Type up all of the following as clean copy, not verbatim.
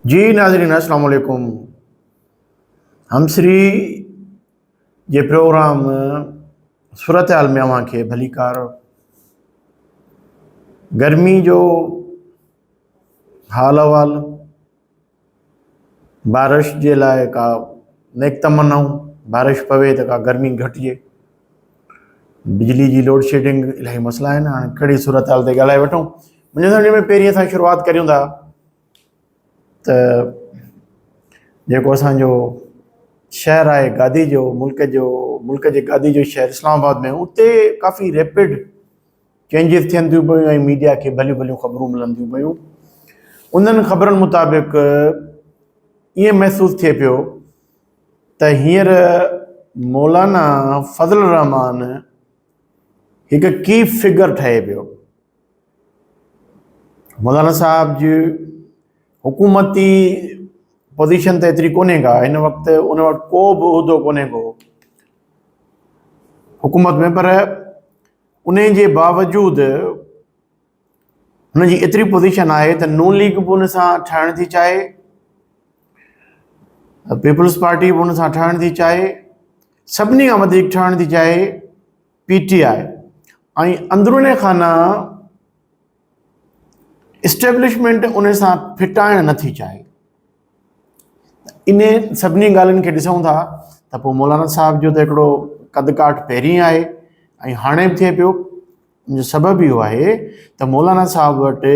जी नाज़रीन अस्सलाम वालेकुम। हम श्री जे प्रोग्राम सूरत हाल में अवां खे भली कार गर्मी जो हाल अहवाल, बारिश जे लाइ का नेक तमन्नाऊं, बारिश पवे त का गर्मी घटिजे, बिजली जी लोड शेडिंग, इलाही मसला आहिनि। हाणे कहिड़ी सूरत हाल ते ॻाल्हाए वठूं। मुंहिंजे सम्झ में पहिरीं असां शुरूआत करियूं था त जेको असांजो शहर आहे गादी जो, मुल्क जे गादी जो शहर इस्लामाबाद में, उते काफ़ी रैपिड चेंजिस थियनि थियूं पियूं ऐं मीडिया खे भलियूं भलियूं ख़बरूं मिलनि थियूं पियूं। उन्हनि ख़बरुनि मुताबिक़ ईअं महसूसु थिए पियो त हींअर मौलाना फज़ल रहमान हिकु की फिगर ठहे पियो। मौलाना साहब जी हुकूमती पोज़ीशन त एतिरी कोन्हे का, हिन वक़्तु उन वटि को बि उहिदो कोन्हे को हुकूमत में, पर उन जे बावजूदि हुनजी एतिरी पोज़ीशन आहे त नून लीग बि उन सां ठहणु थी चाहे, पीपल्स पार्टी बि उन सां ठहणु थी चाहे, सभिनी खां वधीक ठहणु थी चाहे PTI, ऐं अंदरूने खाना इस्टेब्लिशमेंट उन सां फिटाइणु नथी चाहे। इन सभिनी ॻाल्हियुनि खे ॾिसूं था त पोइ मौलाना साहब जो त हिकिड़ो कद काठ पहिरीं आहे ऐं हाणे बि थिए पियो। उनजो सबबु इहो आहे त मौलाना साहब वटि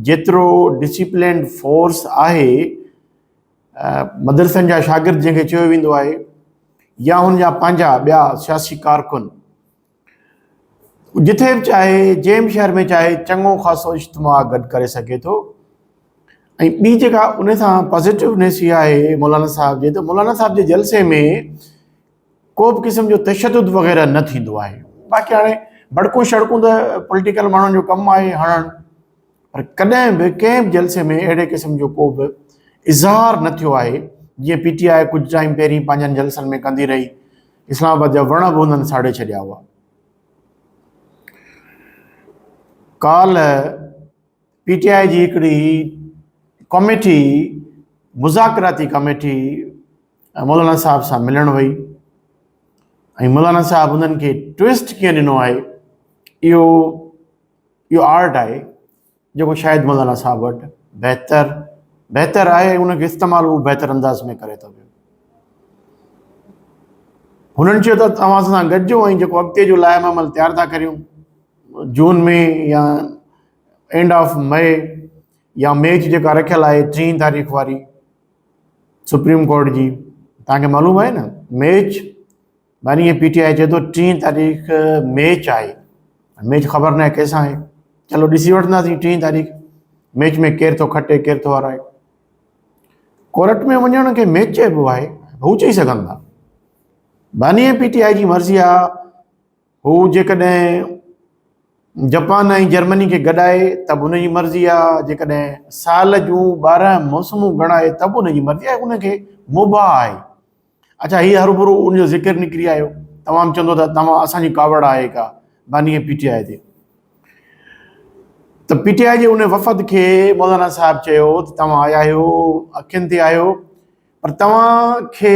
जेतिरो डिसिप्लिन फोर्स आहे, मदरसनि जा शागिर्द जंहिंखे चयो वेंदो आहे, या हुनजा पंहिंजा ॿिया सियासी कारकुन, जिथे बि चाहे, जंहिं बि शहर में चाहे, चङो ख़ासो इज्तिमा गॾु करे सघे थो। ऐं ॿी जेका उन सां पॉज़िटिवनेस इहा आहे मौलाना साहब जे, त मौलाना साहब जे जलसे में को बि क़िस्म जो तशदुद वग़ैरह न थींदो आहे। बाक़ी हाणे भड़कूं शड़कूं त पॉलिटिकल माण्हुनि जो कमु आहे हणणु, पर कॾहिं बि कंहिं बि जलसे में अहिड़े क़िस्म जो को बि इज़हार न थियो आहे जीअं PTI कुझु टाइम पहिरीं पंहिंजनि जलसनि में कंदी रही। इस्लामाबाद जा वण बि हुननि साड़े छॾिया हुआ। काल्ह PTI जी हिकिड़ी कमेटी, मुज़ाकराती कमेटी, मौलाना साहब सां मिलण वई ऐं मौलाना साहब उन्हनि खे ट्विस्ट कीअं ॾिनो आहे, इहो आर्ट आहे जेको शायदि मौलाना साहब वटि बहितर आहे। उनखे इस्तेमालु उहो बहितर अंदाज़ में करे थो पियो। हुननि चयो त तव्हां सां गॾिजो ऐं जेको अॻिते जो लाइम अमल तयारु था करियूं, जून में या एंड ऑफ मई, या मैच जेका रखियलु आहे 3 तारीख़ वारी सुप्रीम कोर्ट जी, तव्हांखे मालूम आहे न, मैच बानी PTI चए थो 3 तारीख़ मैच आहे। मैच ख़बर न आहे कंहिंसां आहे, चलो ॾिसी वठंदासीं 3 तारीख़ मैच में केरु थो खटे केरु थो हाराए। कोर्ट में वञण खे मैच चइबो आहे, हू चई सघनि था। बानी PTI जी मर्ज़ी आहे, हू जेकॾहिं जापान ऐं जर्मनी खे गॾाए त बि हुनजी मर्ज़ी आहे, जेकॾहिं साल जूं 12 मौसमूं ॻणाए त बि हुनजी मर्ज़ी आहे, हुनखे मुबाह आहे। अच्छा, हीअ हरूभरू उनजो ज़िक्र निकिरी आयो, तमामु चवंदो त तव्हां असांजी कावड़ आहे का बानी PTI ते। त PTI जे उन वफ़द खे मौलाना साहब चयो त तव्हां आया आहियो, अखियुनि ते आहियो, पर तव्हांखे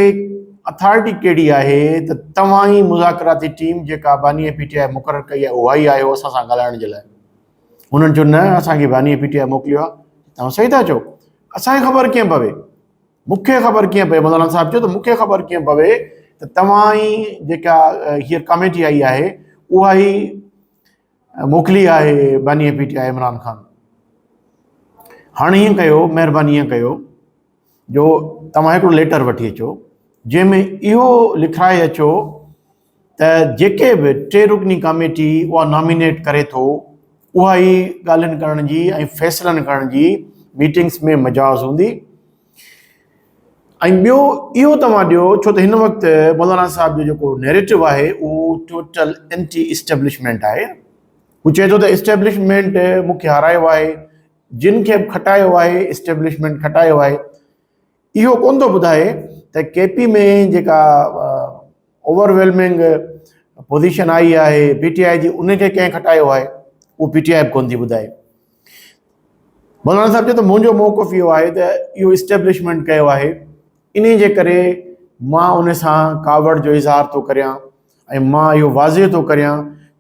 अथॉरिटी कहिड़ी आहे त तव्हां ई मुज़ाकराती टीम जेका बानी PTI मुक़ररु कई आहे उहा ई आहियो असां सां ॻाल्हाइण जे लाइ। हुननि चयो न, असांखे बानी PTI मोकिलियो आहे। तव्हां सही था चओ, असांखे ख़बर कीअं पवे, मूंखे ख़बर कीअं पवे। मौलाना साहब चयो त मूंखे ख़बर कीअं पवे त तव्हां ई जेका हीअ कमेटी आई आहे उहा ई मोकिली आहे बानी PTI इमरान ख़ान। हाणे ईअं कयो, महिरबानी ईअं कयो जो तव्हां हिकिड़ो लेटर वठी अचो जंहिंमें इहो लिखाए अचो त जेके बि 3 रुकनी कमेटी उहा नॉमिनेट करे थो, उहा ई ॻाल्हियुनि करण जी ऐं फ़ैसिलनि करण जी मीटिंग्स में मजाज़ हूंदी। ऐं ॿियो इहो तव्हां ॾियो, छो त हिन वक़्तु मौलाना साहब जो जेको नैरेटिव आहे उहो टोटल एंटी इस्टेब्लिशमेंट आहे। हू चए थो त इस्टेब्लिशमेंट मूंखे हारायो आहे, जिन खे बि खटायो आहे इस्टेब्लिशमेंट खटायो आहे। इहो कोन थो ॿुधाए त KP में जेका ओवरवेलमिंग पोज़ीशन आई आहे PTI जी, उनखे कंहिं खटायो आहे, उहो PTI बि कोन थी ॿुधाए। मौलाना साहब चयो त मुंहिंजो मौक़िफ़ इहो आहे त इहो इस्टेब्लिशमेंट कयो आहे, इन जे करे मां उन सां कावड़ जो इज़हार थो करियां ऐं मां इहो वाज़िह थो करियां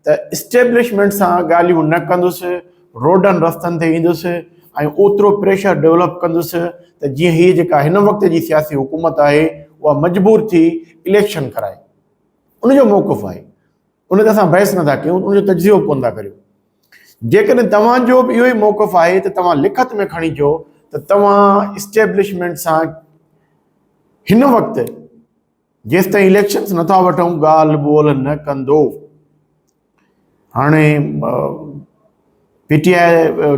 त इस्टेब्लिशमेंट सां ॻाल्हियूं न कंदुसि, रोडनि रस्तनि ते ईंदुसि ऐं ओतिरो प्रेशर डेवलप कंदुसि त जीअं हीअ जेका हिन वक़्त जी सियासी हुकूमत आहे उहा मजबूर थी इलेक्शन कराए। उनजो मौक़िफ़ आहे, उन ते असां बहस नथा कयूं, उनजो तजज़ियो कोन था करियूं। जेकॾहिं तव्हांजो बि इहो ई मौक़िफ़ आहे त तव्हां लिखत में खणी अचो त तव्हां इस्टेब्लिशमेंट सां हिन वक़्तु जेसि ताईं इलेक्शन्स नथा वठूं ॻाल्हि ॿोल न कंदो। हाणे PTI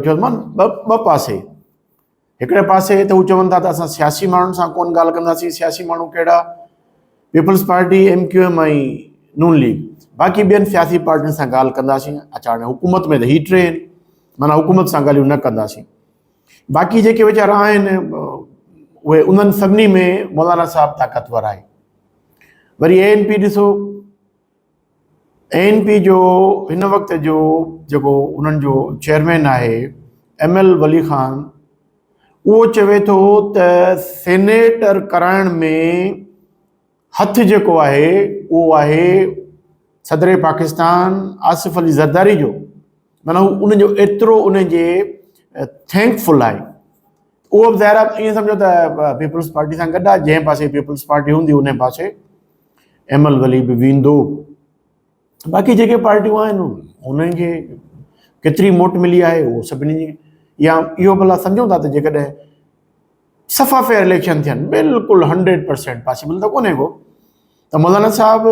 चवंदोमांनि ॿ पासे, हिकिड़े पासे त हू चवनि था त असां सियासी माण्हुनि सां कोन ॻाल्हि कंदासीं। सियासी माण्हू कहिड़ा? पीपल्स पार्टी, MQM ऐं नून लीग। बाक़ी ॿियनि सियासी पार्टियुनि सां ॻाल्हि कंदासीं। अच्छा, हाणे हुकूमत में त ही टे आहिनि, माना हुकूमत सां ॻाल्हियूं न कंदासीं। बाक़ी जेके वीचारा आहिनि उहे उन्हनि सभिनी में मौलाना साहब ताक़तवर आहे। वरी ANP ॾिसो, ANP जो हिन वक़्त जो जेको उन्हनि जो चेयरमैन आहे ML वली ख़ान, उहो चवे थो त सेनेटर कराइण में हथु जेको आहे उहो आहे सदर पाकिस्तान आसिफ अली ज़रदारी जो। माना उनजो एतिरो उनजे थैंकफुल आहे। उहो बि ज़ाहिर ईअं सम्झो त पीपल्स पार्टी सां गॾु आहे, जंहिं पासे पीपल्स पार्टी हूंदी उन पासे ML वली बि वेंदो। बाक़ी जेके पार्टियूं आहिनि उन्हनि खे केतिरी मोट मिली आहे उहो सभिनी जी। या इहो भला सम्झूं था त जेकॾहिं सफ़ा फेयर इलेक्शन थियनि बिल्कुलु 100% पॉसिबल त कोन्हे को, त मौलाना साहब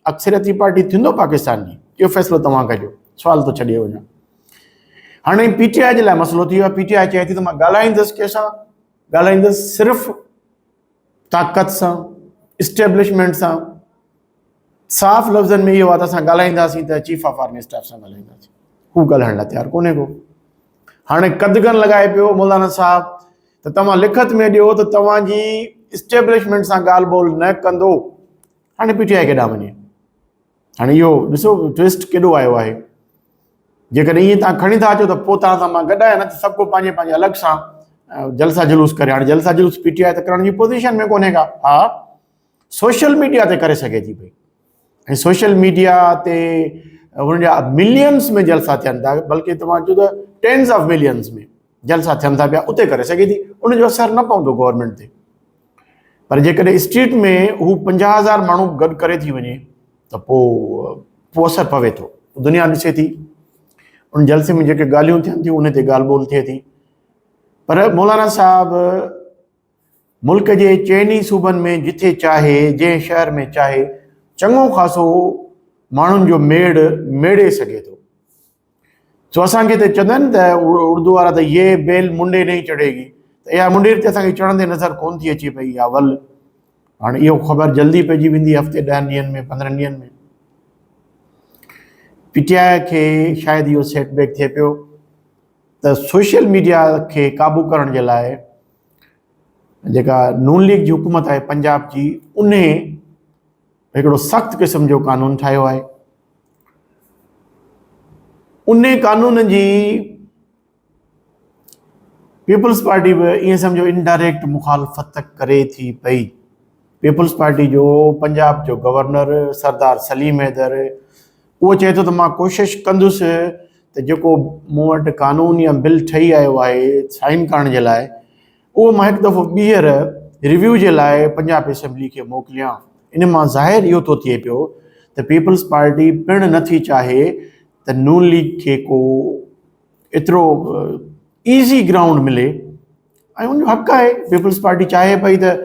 अक्सरियती पार्टी थींदो पाकिस्तान जी? इहो फ़ैसिलो तव्हां कजो, सुवाल थो छॾे वञा। हाणे PTI जे लाइ मसइलो थी वियो आहे। PTI चए थी त मां ॻाल्हाईंदुसि कंहिंसां? ॻाल्हाईंदुसि सिर्फ़ु ताक़त सां, इस्टेब्लिशमेंट सां। साफ़ लफ़्ज़नि में इहो आहे त असां ॻाल्हाईंदासीं त चीफ ऑफ आर्मी स्टाफ सां ॻाल्हाईंदासीं। हू ॻाल्हाइण लाइ तयारु कोन्हे को। हाणे कदगन लॻाए पियो मौलाना साहब त तव्हां लिखत में ॾियो त तव्हांजी इस्टेब्लिशमेंट सां ॻाल्हि ॿोल न कंदो। हाणे PTI केॾांहुं वञे? हाणे इहो ॾिसो ट्विस्ट केॾो आयो आहे। जेकॾहिं ईअं तव्हां खणी था अचो त पोइ तव्हां सां मां गॾु आहियां, न त सभु को पंहिंजे पंहिंजे अलॻि सां जलसा जुलूस करे। हाणे जलसा जुलूस PTI त करण जी पोज़ीशन में कोन्हे का। हा, सोशल मीडिया ते करे सघे थी पई, ऐं सोशल मीडिया ते हुनजा मिलियंस में जलसा थियनि था, बल्कि तव्हां चओ त टेन्स ऑफ मिलियंस में जलसा थियनि था पिया, उते करे सघे थी। उनजो असरु न पवंदो गवर्नमेंट ते। पर जेकॾहिं स्ट्रीट में हू 50,000 माण्हू गॾु करे थी वञे त पोइ असरु पवे थो, दुनिया ॾिसे थी। उन जलसे में जेके ॻाल्हियूं थियनि थियूं उन ते ॻाल्हि ॿोल थिए थी। पर मौलाना साहब मुल्क जे चइनी सूबनि में जिथे चाहे, जंहिं शहर में चाहे, चङो ख़ासो माण्हुनि जो मेड़े सघे थो। सो असांखे त चवंदा आहिनि त उर्दू वारा त ये बेल मुंडे नहीं चढ़ेगी, त इहा मुंडेर ते असांखे चढ़ंदे नज़र कोन थी अचे पई। इहा वल हाणे इहो ख़बर जल्दी पइजी वेंदी, हफ़्ते 10 ॾींहंनि में, 15 ॾींहंनि में। PTI खे शायदि इहो सेटबैक थिए पियो त सोशल मीडिया खे क़ाबू करण जे लाइ जेका नून लीग जी हुकूमत आहे पंजाब जी, उन हिकिड़ो सख़्तु क़िस्म जो कानून ठाहियो आहे। उन कानून जी पीपल्स पार्टी बि ईअं सम्झो इनडायरेक्ट मुखालफ़त करे थी पई। पीपल्स पार्टी जो पंजाब जो गवर्नर सरदार सलीम हैदर, उहो चए थो त मां कोशिशि कंदुसि त जेको मूं वटि कानून या बिल ठही आयो आहे साइन करण जे लाइ, उहो मां हिकु दफ़ो ॿीहर रिव्यू जे लाइ पंजाब असेंबली खे मोकिलियां। इन मां ज़ाहिर इहो थो थिए पियो त पीपल्स पार्टी पिणु नथी चाहे त नून लीग खे को एतिरो ईज़ी ग्राउंड मिले, ऐं उनजो हक़ु आहे। पीपल्स पार्टी चाहे पई त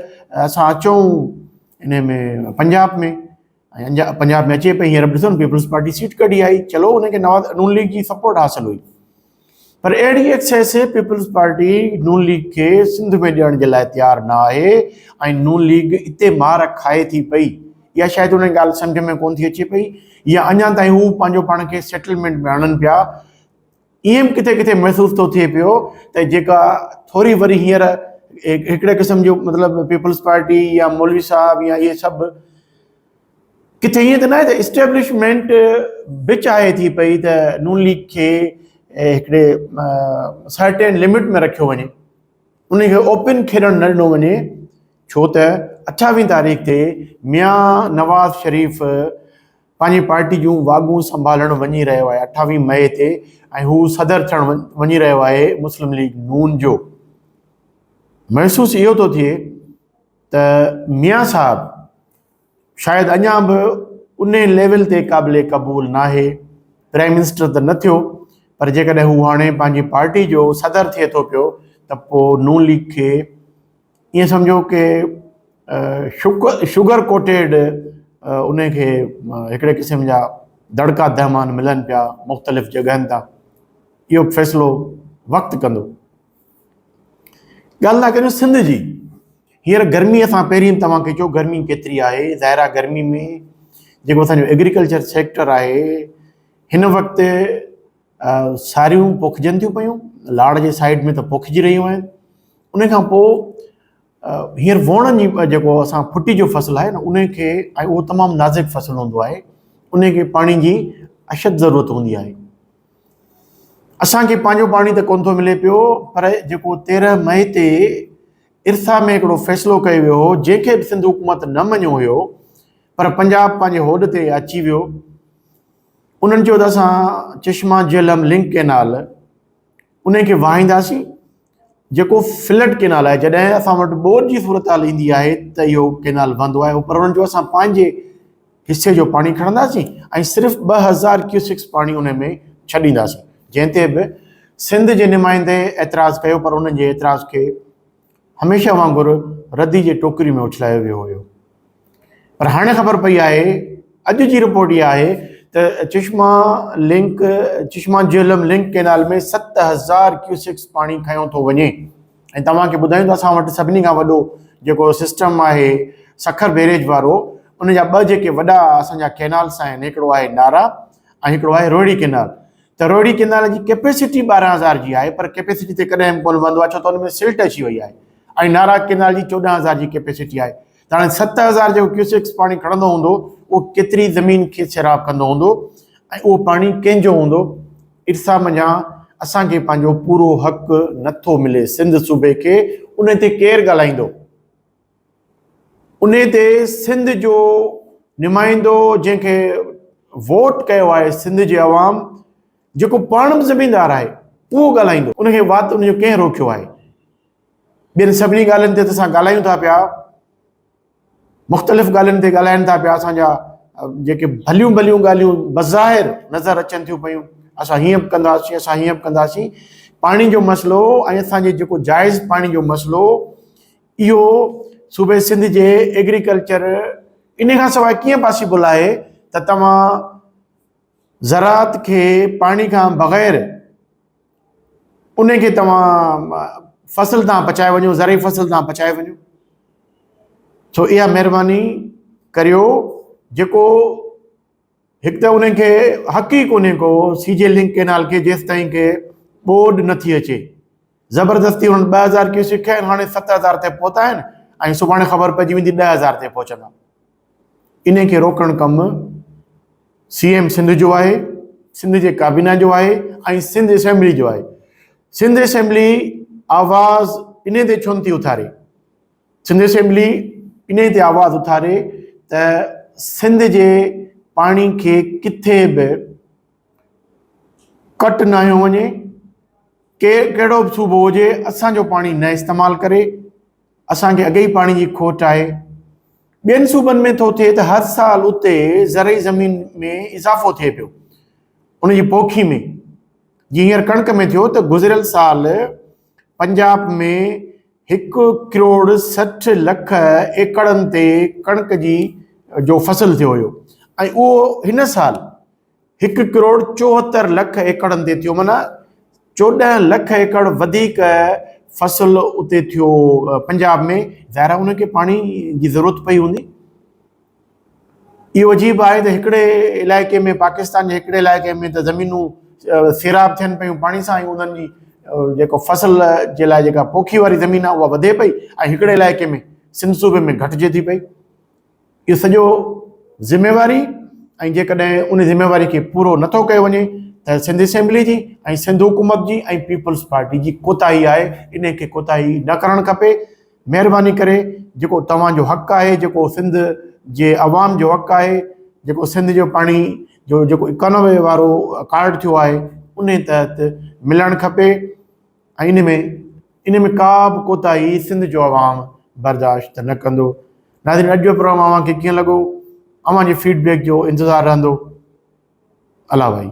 असां अचूं इन में पंजाब में, ऐं पंजाब में अचे पई। हींअर ॾिसो न, पीपल्स पार्टी सीट कढी आई, चलो उनखे नून लीग जी सपोर्ट हासिलु हुई। पर अहिड़ी एक्सेस पीपल्स पार्टी नून लीग खे सिंध में ॾियण जे लाइ तयारु न आहे, ऐं नून लीग इते मार खाए थी पई। इहा शायदि उन ॻाल्हि सम्झ में कोन थी अचे पई, या अञा ताईं हू पंहिंजो पाण खे सेटलमेंट में आणनि पिया। ईअं बि किथे किथे महसूसु थो थिए पियो त जेका थोरी वरी हींअर हिकिड़े क़िस्म जो मतिलबु पीपल्स पार्टी या मौलवी साहब या इहे सभु किथे ईअं त न आहे त इस्टेब्लिशमेंट बि चाहे थी पई त नून लीग खे हिकिड़े सर्टेन लिमिट में रखियो वञे, उनखे ओपन खेॾणु न ॾिनो वञे, छो त 28 तारीख़ ते मियां नवाज़ शरीफ़ पंहिंजी पार्टी जूं वागूं संभालणु वञी रहियो आहे 28 मई ते, ऐं हू सदर थियणु वञी रहियो आहे मुस्लिम लीग नून जो। महसूसु इहो थो थिए त मियां साहब शायदि अञा बि उन लेवल ते क़ाबिले क़बूल न आहे, प्राइम मिनिस्टर त न थियो, पर जेकॾहिं हू हाणे पंहिंजी पार्टी जो सदर थिए थो पियो त पोइ नून लीग खे ईअं सम्झो कि शुगर कोटेड उनखे हिकिड़े क़िस्म जा दड़का दहमान मिलनि पिया मुख़्तलिफ़ जॻहनि तां। इहो फ़ैसिलो वक़्तु कंदो। ॻाल्हि था कयूं सिंध जी। हींअर गर्मीअ सां पहिरीं तव्हांखे चयो गर्मी केतिरी आहे। ज़ाहिर आहे गर्मी में जेको असांजो एग्रीकल्चर सेक्टर आहे हिन वक़्तु सारियूं पोखिजनि थियूं पियूं, लाड़ जे साइड में त पोखिजी रहियूं आहिनि। उन खां पोइ हींअर वणनि जी जेको असां फुटी जो फ़सुलु आहे न उनखे, ऐं उहो तमामु नाज़ुक फ़सुलु हूंदो आहे, उनखे पाणी जी अशद ज़रूरत हूंदी आहे। असांखे पंहिंजो पाणी त कोन थो मिले पियो, पर जेको 13 मई ते इरसा में हिकिड़ो फ़ैसिलो कयो वियो हो, जंहिंखे बि सिंध हुकूमत न मञियो हुयो, पर पंजाब पंहिंजे होड ते अची वियो। उन्हनि चयो त असां चश्मा झेलम लिंक कैनाल उनखे वाहींदासीं, जेको फ्लड कैनाल आहे। जॾहिं असां वटि ॿोॾि जी सूरत हाल ईंदी आहे त इहो कैनाल बंदि आहे, पर उन्हनि चयो असां पंहिंजे हिसे जो पाणी खणंदासीं ऐं सिर्फ़ु 2000 क्यूसिक्स पाणी उन में छॾींदासीं, जंहिं ते बि सिंध जे नुमाइंदे एतिराज़ु कयो, पर उन्हनि जे एतिराज़ खे हमेशह वांगुरु रदी जे टोकरी में उछलायो वियो हुयो। पर हाणे ख़बर पई आहे, अॼु जी रिपोर्ट इहा आहे त चश्मा झेलम लिंक कैनाल में 7000 क्यूसिक्स पाणी खयो थो वञे। ऐं तव्हांखे ॿुधायूं त असां वटि सभिनी खां वॾो जेको सिस्टम आहे सखर बैरेज वारो, उन जा 2 जेके वॾा असांजा कैनाल्स आहिनि, हिकिड़ो आहे नारा ऐं हिकिड़ो आहे रोहिड़ी कैनाल। त रोहिड़ी कैनाल जी कैपेसिटी 12000 जी आहे, पर कैपेसिटी ते कॾहिं बि कोन वंदो आहे, छो त हुन में सिल्ट अची वई आहे। ऐं नारा कैनाल जी 14000 जी कैपेसिटी आहे। त हाणे 7000 जेको क्यूसिक्स पाणी खणंदो हूंदो, उहो केतिरी ज़मीन खे सैराब कंदो हूंदो, ऐं उहो पाणी कंहिंजो हूंदो। इरसा मञा असांखे पंहिंजो पूरो हक़ु नथो मिले सिंध सूबे खे। उन ते केरु ॻाल्हाईंदो? उन ते सिंध जो नुमाइंदो जंहिंखे वोट कयो आहे सिंध जे अवाम, जेको पाण बि ज़मीनदार आहे, उहो ॻाल्हाईंदो। उनखे वात उनजो कंहिं रोकियो आहे? ॿियनि सभिनी ॻाल्हियुनि ते त असां ॻाल्हायूं था पिया, मुख़्तलिफ़ ॻाल्हियुनि ते ॻाल्हाइनि था पिया। असांजा जेके भलियूं भलियूं ॻाल्हियूं बज़ाहिर नज़र अचनि थियूं पियूं, असां हीअं बि कंदासीं, असां हीअं बि कंदासीं। पाणी जो मसइलो ऐं असांजे जेको जाइज़ पाणी जो मसइलो, इहो सूबे सिंध जे एग्रीकल्चर इन खां सवाइ कीअं पॉसिबल आहे त तव्हां ज़राअत खे पाणी खां बग़ैर उनखे तव्हां फ़सुल तां पचाए वञो, ज़रई फ़सुल तां पचाए वञो। छो इहा महिरबानी करियो। जेको हिकु त उनखे हक़ ई कोन्हे को सीजे लिंक कैनाल खे, जेसि ताईं के ॿोॾि नथी अचे। ज़बरदस्ती हुननि 2000 क्यूसिक आहिनि, हाणे 7000 ते पहुता आहिनि, ऐं सुभाणे ख़बर पइजी वेंदी 10000 ते पहुचंदा। इन खे रोकणु कमु CM सिंध जो आहे, सिंध जे काबीना जो आहे, ऐं सिंध असेंबली जो आहे। सिंध असेंबली आवाज़ इन ते छो नथी उथारे? सिंध असेंबली इन ते आवाज़ उथारे त सिंध जे पाणी खे किथे बि कट न हयो वञे। कहिड़ो बि सूबो हुजे असांजो पाणी न इस्तेमालु करे। असांखे अॻे ई पाणी जी खोट आहे। ॿियनि सूबनि में थो थिए त हर साल उते ज़रई ज़मीन में इज़ाफ़ो थिए पियो, उनजी पोखी में। जीअं हींअर कणिक में थियो त गुज़िरियल साल पंजाब में 1,60,00,000 एकड़नि ते कणिक जी जो फ़सुलु थियो हुयो, ऐं उहो हिन साल 1,74,00,000 एकड़नि ते थियो। माना 14 लख एकड़ वधीक फ़सुलु उते थियो पंजाब में। ज़ाहिर उनखे पाणी जी ज़रूरत पई हूंदी। इहो अजीब आहे त हिकिड़े इलाइक़े में, पाकिस्तान जे हिकिड़े इलाइक़े में त ज़मीनूं सैराब थियनि पियूं पाणी सां, ऐं उन्हनि जी जेको फ़सुल जे लाइ जेका पोखी वारी ज़मीन आहे उहा वधे पई, ऐं हिकिड़े इलाइक़े में सिंध सूबे में घटिजे थी पई। इहो सॼो ज़िमेवारी, ऐं जेकॾहिं उन ज़िमेवारी खे पूरो नथो कयो वञे त सिंध असेंबली जी ऐं सिंध हुकूमत जी ऐं पीपल्स पार्टी जी कोताही आहे, इन खे कोताही न करणु खपे। महिरबानी करे जेको तव्हांजो हक़ु आहे, जेको सिंध जे अवाम जो हक़ु आहे, जेको सिंध जो पाणी जो जेको 91 वारो कार्ड थियो आहे उन तहत मिलणु खपे ऐं इन में का बि कोताही सिंध जो अवाम बर्दाश्त न कंदो। नाज़रीन, अॼु जो प्रोग्राम अव्हांखे कीअं लॻो? अव्हांजे फीडबैक जो इंतज़ारु रहंदो। अला भाई।